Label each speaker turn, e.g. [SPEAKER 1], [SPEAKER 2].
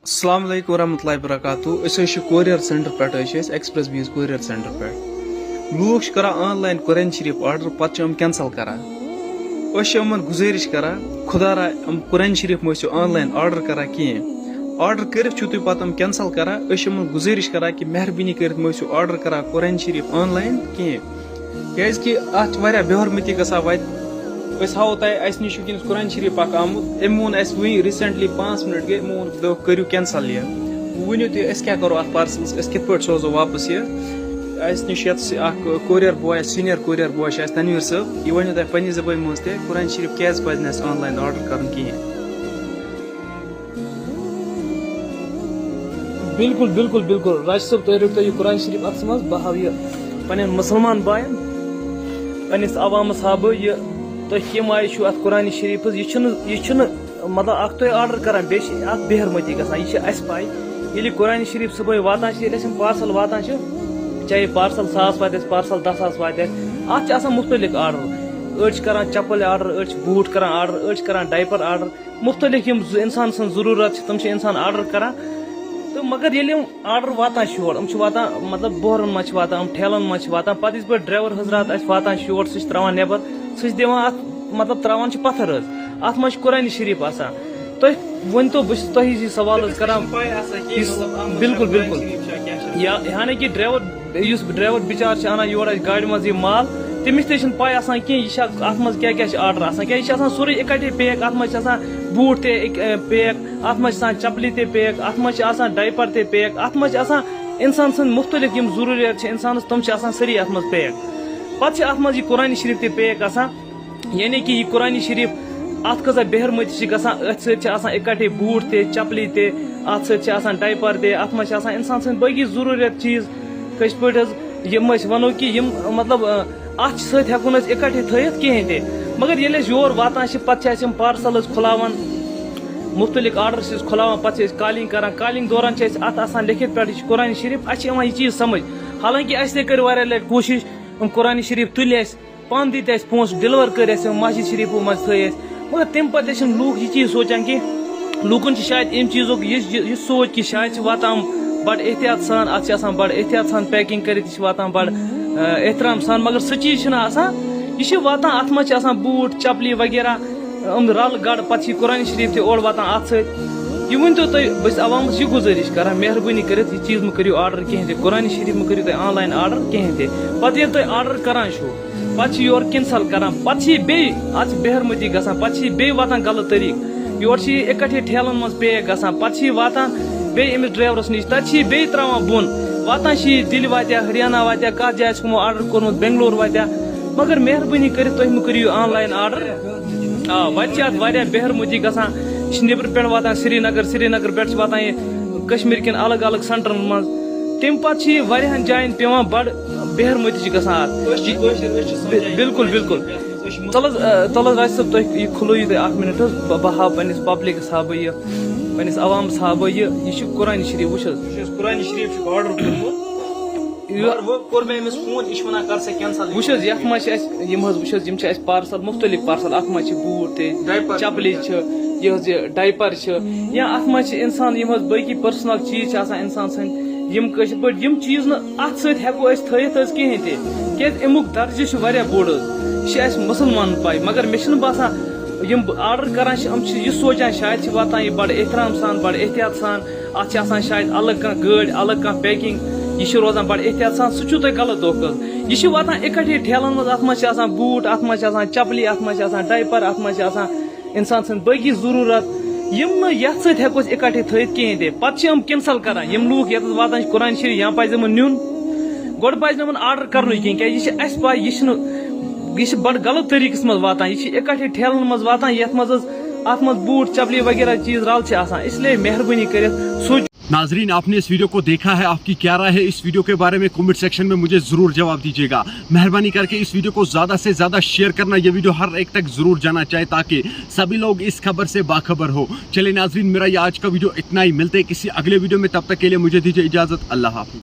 [SPEAKER 1] السلام علیکم ورحمۃ اللہ وبرکاتہ کوریئر سینٹر پہ ایکسپریس بیس کوریئر سینٹر پہ لوگ کران on line Quran Sharif order پتہ کینسل کران گزارش کران خدا را قرآن شریف مو آن لائن آرڈر کران کھین آرڈر کرت چھو تھی پتہ کینسل کران گزارش کران کہ مہربانی کرت مو آرڈر کران قرآن شریف آن لائن کھین کی ات بے حرمتی گا وت ہاؤ تہ اس نش قرآن شریف اخ آمت ام وون اس وی ریسنٹلی 5 منٹ گئی مون دو کرو کینسل یہ ونو تھی اس کیا کرو ات پارسلس اس کت پہ سوزو واپس یہ اس نش اخ courier boy senior courier boy Tanveer صاحب یہ ونو تہ پنہ زبان مز تہ قرآن شریف کیاز پز نہ آن لائن آرڈر کرن کہین.
[SPEAKER 2] بالکل بالکل بالکل راج صاحب تھی رکھو یہ قرآن شریف اتس مز بہ ہاو یہ پن مسلمان بائن پنس عوامس ہا بہ یہ تھی کم آئی ات قرآن شریف یہ مطلب اخ تھی آرڈر کران بیس ات بے حرمتی گا یہ اس پائی یل قرآن شریف صبح واتان پارسل واتان چاہے پارسل 1000 وات پارسل 10,000 وات ات مختلف آرڈر اڑ کران چپل آرڈر اڑ بوٹ کران آرڈر اڑ کران ڈائپر آرڈر مختلف انسان سن ضرورت تم انسان آرڈر کران تو مگر یل آرڈر واتان شور واتان مطلب بہرن مز واتان ٹھیلن مز واتان پتہ یس پہ ڈرائیور حضرات واتان شور سہ تراوان نیبر سہ دِوان ات مطلب تراوان پتھر حظ ات مز قرآن شریف آسان تھی ورنتو بس تھی سوال کران بالکل بالکل یعنی کہ ڈرائیور بچار انان یور گاڑی مز یہ مال تمس تہ پاے آسان کی یہ ات مز کیا آرڈر آسان کیا یہ سورے اکٹھے پیک ات مز بوٹ تہ پیک ات مز چپلی تہ پیک ات مز ڈائپر تہ پیک ات مز انسان سن مختلف ضروریات انسانس تم ساری ات مز پیک پتہ ات مز یہ قرآن شریف تہ پیک آسان یعنی کہ یہ قرآن شریف ات کھا بے حرمتی گھان ات ستھ اکٹھے بوٹ تہ چپلی تہ ات ستھ ڈائپر تہ ات مز انسان سن باقی ضروریات چیز کس پہ یم ونو کہ مطلب ات ست ہیکو اکٹھے تھیت کہین تہ مگر یل یور واتان پتہ پارسل کھلاوان مختلف آرڈر کھلاوان پتہ کالنگ کران کالنگ دوران ات آسان لکھت پہ قرآن شریف ات یہ چیز سمجھ حالانکہ اس تہ کر واریاہ لٹہ کوشش قرآن شریف تل پان دت پونس ڈیلیور کر مسجد شریفو مز تھے مگر تم پتہ لوگ یہ چیز سوچان کہ لوکن شاید ام چیزک یہ سوچ کہ شاید واتان بڑ احتیاط سان ات بڑ احتیاط سان پیکنگ کرت واتان بڑ احترام سان مگر سہ چیز یہ واتان ات مز بوٹ چپلی وغیرہ رل گڑ پتہ قرآن شریف تہ اور واتان ات ست یہ ورنتو تھی بس عوامس یہ گزارش کران مہربانی کرت یہ چیز مہ کرو آرڈر کہین تہ قرآن شریف مہ کرو تھی آن لائن آرڈر کہین تہ پتہ یل تھی آرڈر کران پتہ یور کینسل کران پتہ ات بے حرمتی گھان پتہ واتان غلط طریقہ یور اکٹھے ٹھیلن مز پیک گھان پتہ واتان امس ڈرائیورس نش تتہ تراوان بون واتان دل واتیا ہریانہ واتیا کت جائے ہمو آرڈر کورمت بنگلور واتیا مگر مہربانی کرت تھی مہ کرو آن لائن آرڈر وتہ ات بے حرمتی گھان یہ نبر پہ واتان سری نگر پہ واتان یہ کشمیر کن الگ الگ سینٹرن مز تم پتہ واریاہن جائن پیوان بڑ بے حرمتی گھان بالکل بالکل تل راج صاحب تھی کھلو تھی اخ منٹ بہ ہاو پنس پبلکس ہا بہ یہ پنس عوامس ہا بہ یہ قرآن شریف وچ
[SPEAKER 1] قرآن شریف آرڈر کور امس فون یہ ونان کر سا کینسل
[SPEAKER 2] وچ یت مز وچ پارسل مختلف پارسل ات مز بوٹ تہ چپلی یہ ڈائپر یا ات مز انسان باقی پرسنل چیز انسان سند یم چیز ات ست ہیکو تھیت کہین تہ کیاز امیک درجہ واریاہ بوڑ یہ مسلمان پائی مگر مے باسان یم آرڈر کران یہ سوچان شاید واتان یہ بڑ احترام سان بڑ احتیاط سان ات شاید الگ کھانا گاڑی الگ کھانا پیکنگ یہ روزان بڑ احتیاط سان سہ تھی غلط دھوکہ یہ واتان اکٹھے ٹھیلن مز ات مز بوٹ ات مز چپلی ات مز ڈائپر ات مز انسان سن باقی ضرورت یم یت ست ہیکو اکٹھے تھیت کہین تہ پتہ کینسل کران یم لوگ یت واتان قرآن شریف یا پزِ نیون گۄڈٕ پزِ نہٕ یِمن آرڈر کرنُے کہین کیازِ یہ اس پاے یہ بڑ غلط طریقس مز واتان یہ اکٹھے ٹھیلن مز واتان یت مز ات مز بوٹ چپلی وغیرہ چیز رل آسان اس لیے مہربانی کرت سوچ.
[SPEAKER 3] ناظرین آپ نے اس ویڈیو کو دیکھا ہے آپ کی کیا رائے ہے اس ویڈیو کے بارے میں کمنٹ سیکشن میں مجھے ضرور جواب دیجیے گا. مہربانی کر کے اس ویڈیو کو زیادہ سے زیادہ شیئر کرنا یہ ویڈیو ہر ایک تک ضرور جانا چاہے تاکہ سبھی لوگ اس خبر سے باخبر ہو. چلے ناظرین میرا یہ آج کا ویڈیو اتنا ہی ملتے کسی اگلے ویڈیو میں تب تک کے لیے مجھے دیجیے اجازت. اللہ حافظ.